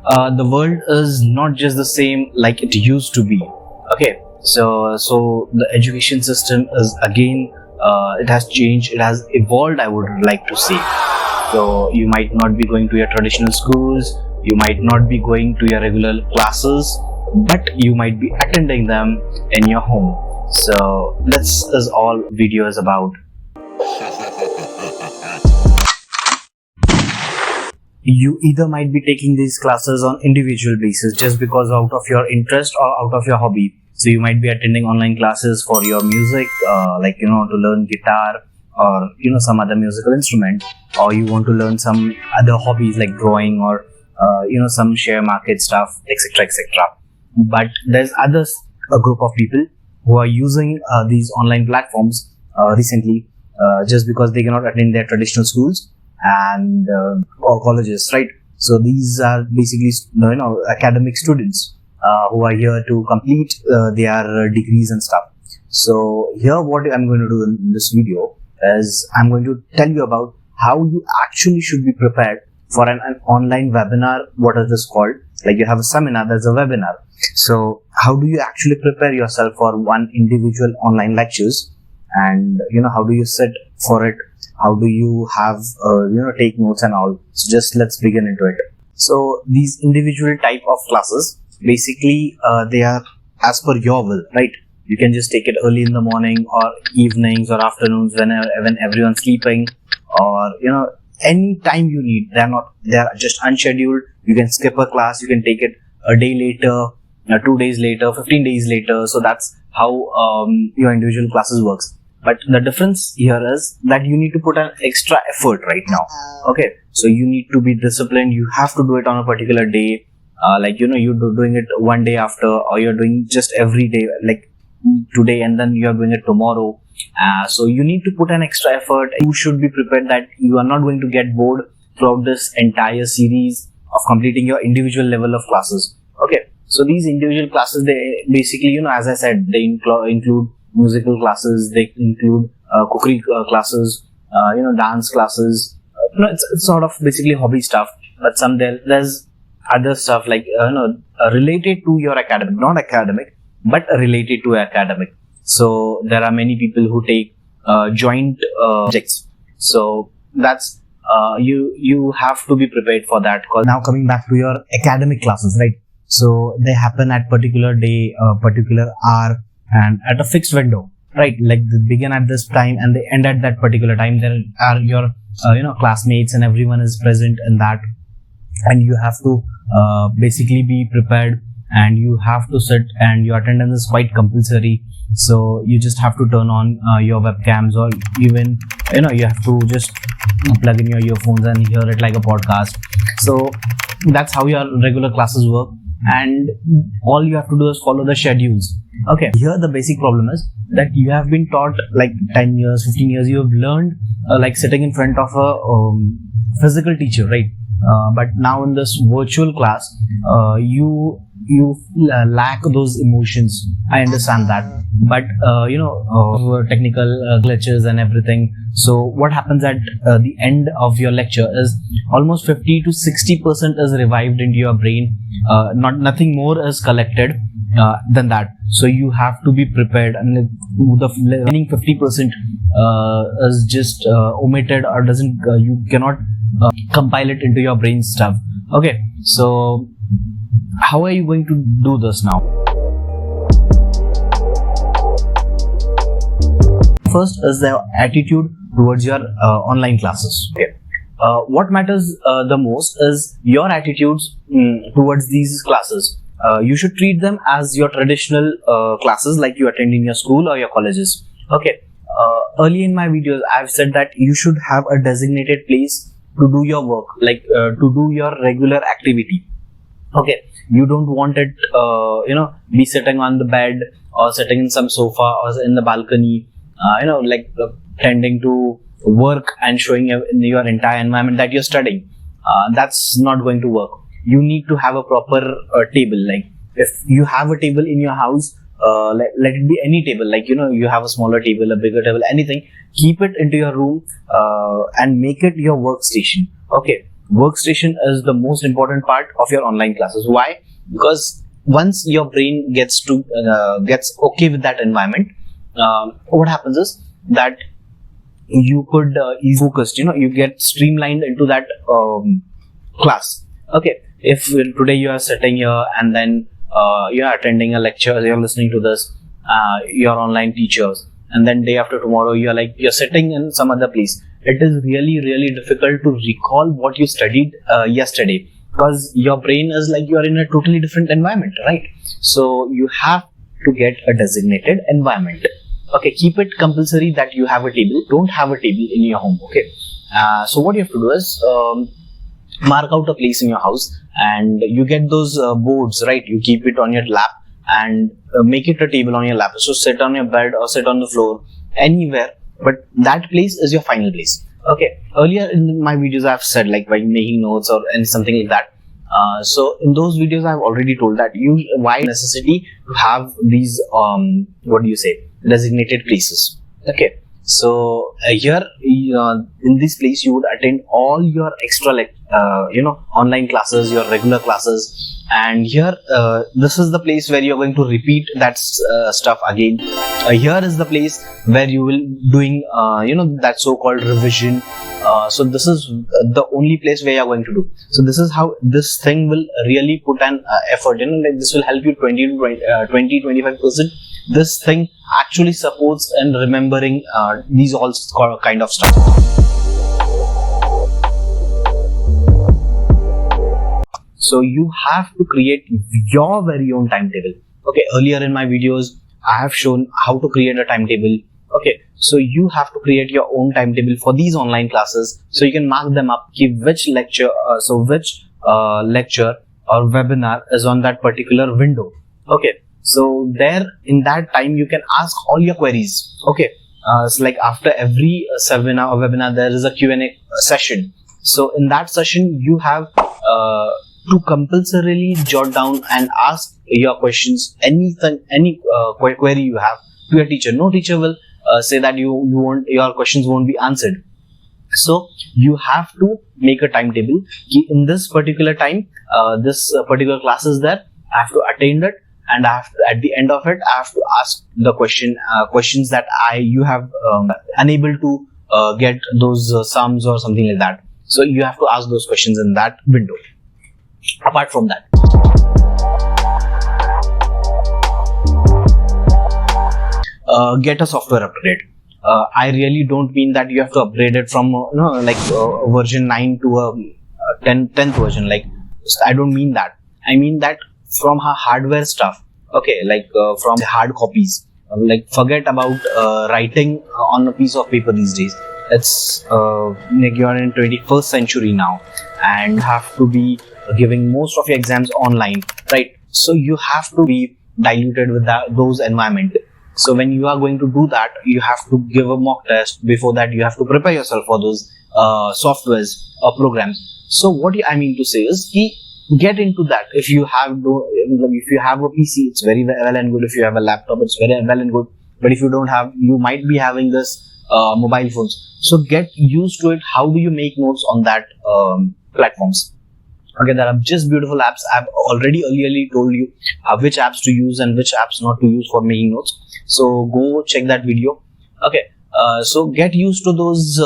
the world is not just the same like it used to be. Okay, so the education system is again, it has changed, it has evolved, I would like to say. So you might not be going to your traditional schools, you might not be going to your regular classes, but you might be attending them in your home. So this is all video is about. You either might be taking these classes on individual basis just because out of your interest or out of your hobby. So you might be attending online classes for your music, to learn guitar or some other musical instrument, or you want to learn some other hobbies like drawing or some share market stuff, etc., etc. But there's a group of people who are using these online platforms recently just because they cannot attend their traditional schools and or colleges, right? So these are basically academic students who are here to complete their degrees and stuff. So here what I'm going to do in this video is I'm going to tell you about how you actually should be prepared for an online webinar. What is this called? Like you have a seminar, there's a webinar. So how do you actually prepare yourself for one individual online lectures, and how do you sit for it? How do you have take notes and all? So just let's begin into it. So these individual type of classes, basically they are as per your will, right? You can just take it early in the morning or evenings or afternoons when everyone's sleeping, or any time you need. They are just unscheduled. You can skip a class, you can take it a day later, 2 days later, 15 days later. So that's how your individual classes works. But the difference here is that you need to put an extra effort right now. Okay, so you need to be disciplined. You have to do it on a particular day. You're doing it one day after, or you're doing just every day, like today, and then you're doing it tomorrow. So you need to put an extra effort. You should be prepared that you are not going to get bored throughout this entire series of completing your individual level of classes. Okay, so these individual classes, they basically, as I said, they include musical classes, they include cookery classes, dance classes. It's sort of basically hobby stuff. But there's other stuff like related to your academic, not academic, but related to academic. So there are many people who take joint subjects. So that's you have to be prepared for that. Now coming back to your academic classes, right? So they happen at particular day, particular hour, and at a fixed window, right? Like they begin at this time and they end at that particular time. There are your classmates and everyone is present in that, and you have to basically be prepared, and you have to sit, and your attendance is quite compulsory. So you just have to turn on your webcams, or even you have to just plug in your earphones and hear it like a podcast. So that's how your regular classes work, and all you have to do is follow the schedules. Okay, here the basic problem is that you have been taught like 10 years, 15 years, you have learned like sitting in front of a physical teacher, right? But now in this virtual class, you lack those emotions. I understand that, but technical glitches and everything. So what happens at the end of your lecture is almost 50 to 60% is revived into your brain. Nothing more is collected than that. So you have to be prepared, and the remaining 50% is just omitted or doesn't. You cannot compile it into your brain stuff. Okay, so how are you going to do this now? First is the attitude towards your online classes. Okay. What matters the most is your attitudes towards these classes. You should treat them as your traditional classes, like you attend in your school or your colleges. Okay. Early in my videos, I've said that you should have a designated place to do your work, like to do your regular activity. Okay, you don't want it, be sitting on the bed or sitting in some sofa or in the balcony, tending to work and showing your entire environment that you're studying. That's not going to work. You need to have a proper table. Like if you have a table in your house, let it be any table, like you have a smaller table, a bigger table, anything. Keep it into your room and make it your workstation. Okay, Workstation is the most important part of your online classes. Why? Because once your brain gets okay with that environment, what happens is that you could easily focus. You get streamlined into that class. Okay, if today you are sitting here and then you are attending a lecture, you are listening to this, your online teachers, and then day after tomorrow you're sitting in some other place. It is really, really difficult to recall what you studied yesterday, because your brain is like you are in a totally different environment, right? So you have to get a designated environment. Okay, keep it compulsory that you have a table. Don't have a table in your home. Okay, so what you have to do is mark out a place in your house, and you get those boards, right? You keep it on your lap and make it a table on your lap. So sit on your bed or sit on the floor, anywhere, but that place is your final place. Okay, earlier in my videos I've said like by making notes or something like that. So in those videos I've already told that why necessity to have these designated places. Okay, so here in this place you would attend all your extra online classes, your regular classes, and here this is the place where you're going to repeat that stuff again. Here is the place where you will doing that so-called revision. So this is the only place where you're going to do. So this is how this thing will really put an effort. This will help you 20-25%. This thing actually supports in remembering these all kind of stuff. So you have to create your very own timetable. Okay, earlier in my videos I have shown how to create a timetable. Okay, so you have to create your own timetable for these online classes, so you can mark them up, which lecture lecture or webinar is on that particular window. Okay, so there in that time you can ask all your queries. Okay, it's like after every seminar or webinar there is a Q&A session. So in that session you have to compulsorily jot down and ask your questions, any query you have to your teacher. No teacher will say that your questions won't be answered. So you have to make a timetable. In this particular time, this particular class is there, I have to attend it, and at the end of it I have to ask the questions that you have unable to get those sums or something like that. So you have to ask those questions in that window. Apart from that, get a software upgrade. I really don't mean that you have to upgrade it from version 9 to 10th version. Like, I don't mean that. I mean that from hardware stuff. Okay, from the hard copies. Forget about writing on a piece of paper these days. It's you're in 21st century now, and you have to be giving most of your exams online, right? So you have to be diluted with those environment. So when you are going to do that, you have to give a mock test. Before that, you have to prepare yourself for those softwares or programs. So what I mean to say is, get into that. If you have a PC, it's very well and good. If you have a laptop, it's very well and good. But if you don't have, you might be having this mobile phones. So get used to it. How do you make notes on that platforms? Okay, there are just beautiful apps. I've already earlier told you which apps to use and which apps not to use for making notes. So go check that video. Okay, so get used to those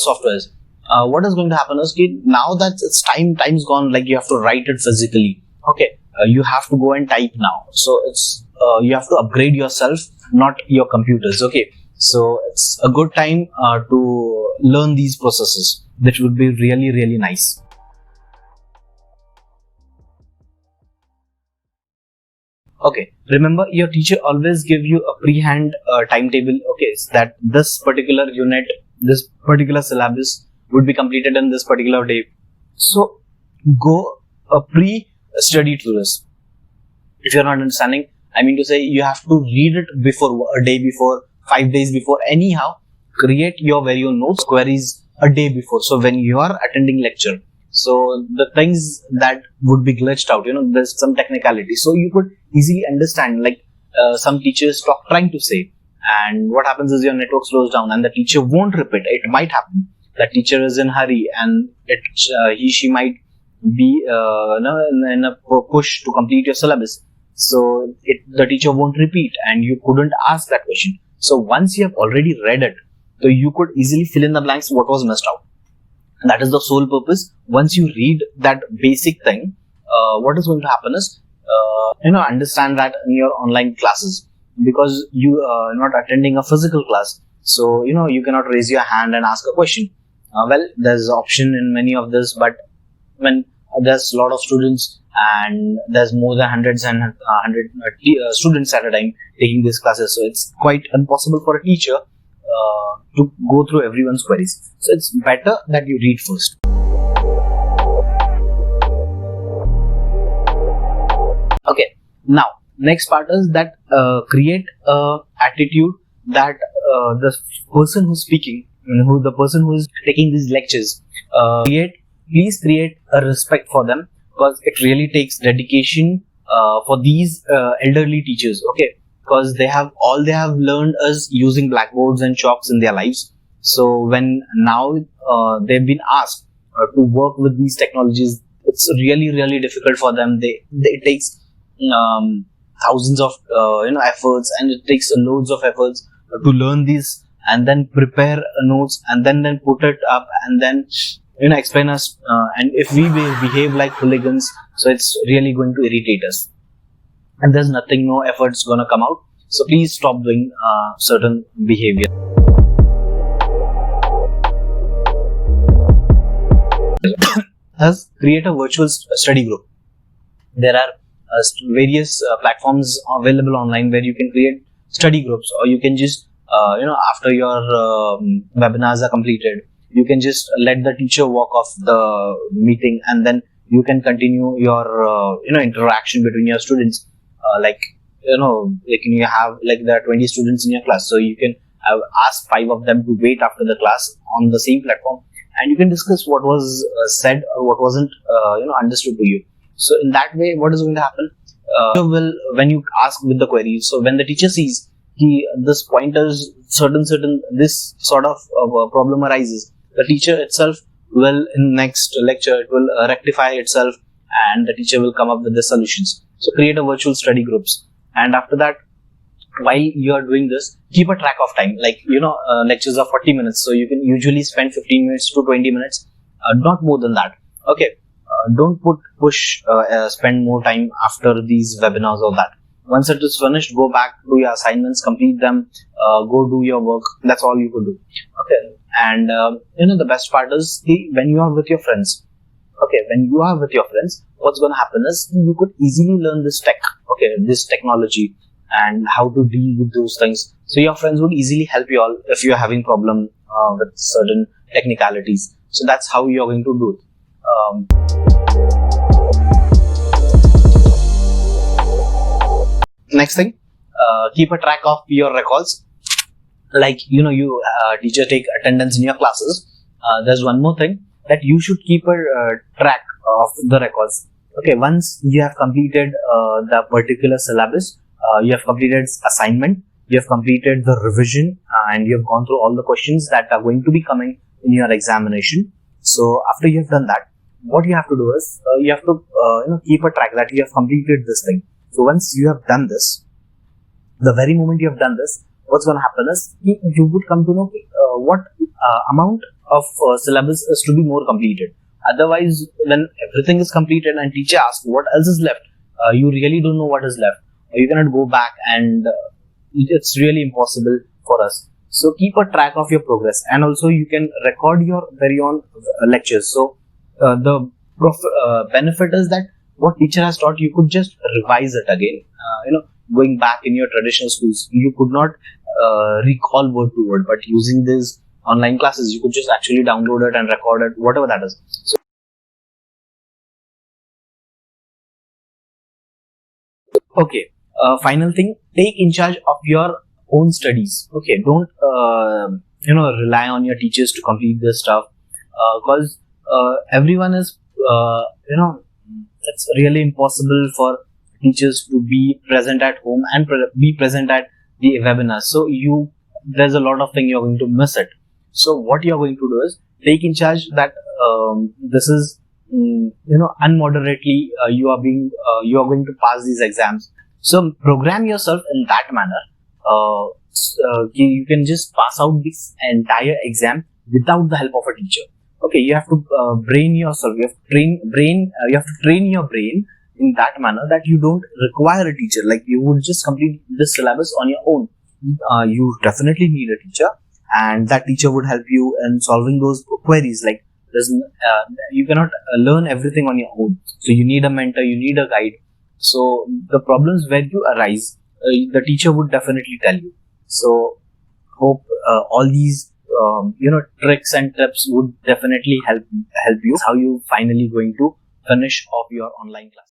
softwares. What is going to happen is, now that it's time's gone, like you have to write it physically. Okay, you have to go and type now. So it's you have to upgrade yourself, not your computers. Okay, so it's a good time to learn these processes, which would be really, really nice. Okay, remember your teacher always give you a pre-hand timetable. Okay, so that this particular unit, this particular syllabus would be completed in this particular day. So go pre-study through this. If you're not understanding, I mean to say, you have to read it before, a day before, 5 days before. Anyhow, create your very own notes, queries a day before. So when you are attending lecture, so the things that would be glitched out, there's some technicality. So you could easily understand, like some teachers trying to say, and what happens is your network slows down and the teacher won't repeat. It might happen. the teacher is in hurry and she might be in a push to complete your syllabus. So the teacher won't repeat and you couldn't ask that question. So once you have already read it, so you could easily fill in the blanks what was missed out. That is the sole purpose. Once you read that basic thing, what is going to happen is, understand that in your online classes, because you are not attending a physical class. So, you cannot raise your hand and ask a question. Well, there's option in many of this, but when there's a lot of students and there's more than hundreds and students at a time taking these classes, so it's quite impossible for a teacher to go through everyone's queries. So it's better that you read first. Okay, now next part is that create a attitude that the person who's speaking, the person who is taking these lectures, please create a respect for them, because it really takes dedication for these elderly teachers. Okay, because they have learned is using blackboards and chalks in their lives. So when now they've been asked to work with these technologies, it's really, really difficult for them. It takes thousands of efforts, and it takes loads of efforts to learn these and then prepare notes and then put it up and then explain us. And if we behave like hooligans, so it's really going to irritate us. And there's no efforts gonna come out. So please stop doing certain behavior. Thus, create a virtual study group. There are various platforms available online where you can create study groups, or you can just after your webinars are completed, you can just let the teacher walk off the meeting, and then you can continue your interaction between your students. Like you have there are 20 students in your class, so you can ask 5 of them to wait after the class on the same platform, and you can discuss what was said or what wasn't understood to you. So in that way, what is going to happen? When you ask with the query, so when the teacher sees this pointers this sort of problem arises, the teacher itself will in next lecture it will rectify itself, and the teacher will come up with the solutions. So create a virtual study groups, and after that, while you are doing this, keep a track of time. Like lectures are 40 minutes, so you can usually spend 15 minutes to 20 minutes, not more than that. Okay, don't spend more time after these webinars or that. Once it is finished, go back to your assignments, complete them, go do your work. That's all you could do. Okay, and the best part is when you are with your friends. Okay, when you are with your friends, what's going to happen is you could easily learn this this technology, and how to deal with those things. So your friends would easily help you all if you are having problem with certain technicalities. So that's how you are going to do it. Next thing, keep a track of your records. Like teacher take attendance in your classes. There's one more thing, that you should keep a track of the records. Okay, once you have completed the particular syllabus, you have completed assignment, you have completed the revision, and you have gone through all the questions that are going to be coming in your examination. So after you have done that, what you have to do is you have to keep a track that you have completed this thing. So once you have done this, the very moment you have done this, what's going to happen is you would come to know what amount of syllabus is to be more completed. Otherwise, when everything is completed and teacher asks what else is left, you really don't know what is left. You cannot go back, and it's really impossible for us. So keep a track of your progress, and also you can record your very own lectures. So the benefit is that what teacher has taught, you could just revise it again. Going back in your traditional schools, you could not recall word to word, but using these online classes, you could just actually download it and record it, whatever that is. So, okay, final thing, take in charge of your own studies. Okay, don't rely on your teachers to complete this stuff, because everyone is it's really impossible for teachers to be present at home and be present at the webinar. So there's a lot of things you're going to miss it. So what you're going to do is take in charge that this is unmoderately you are going to pass these exams. So program yourself in that manner. You can just pass out this entire exam without the help of a teacher. Okay, you have to brain yourself. You have to train your brain in that manner that you don't require a teacher. Like you would just complete this syllabus on your own. You definitely need a teacher, and that teacher would help you in solving those queries. Like you cannot learn everything on your own. So you need a mentor. You need a guide. So the problems where you arise, the teacher would definitely tell you. So hope all these tricks and tips would definitely help you. How you finally going to finish off your online class.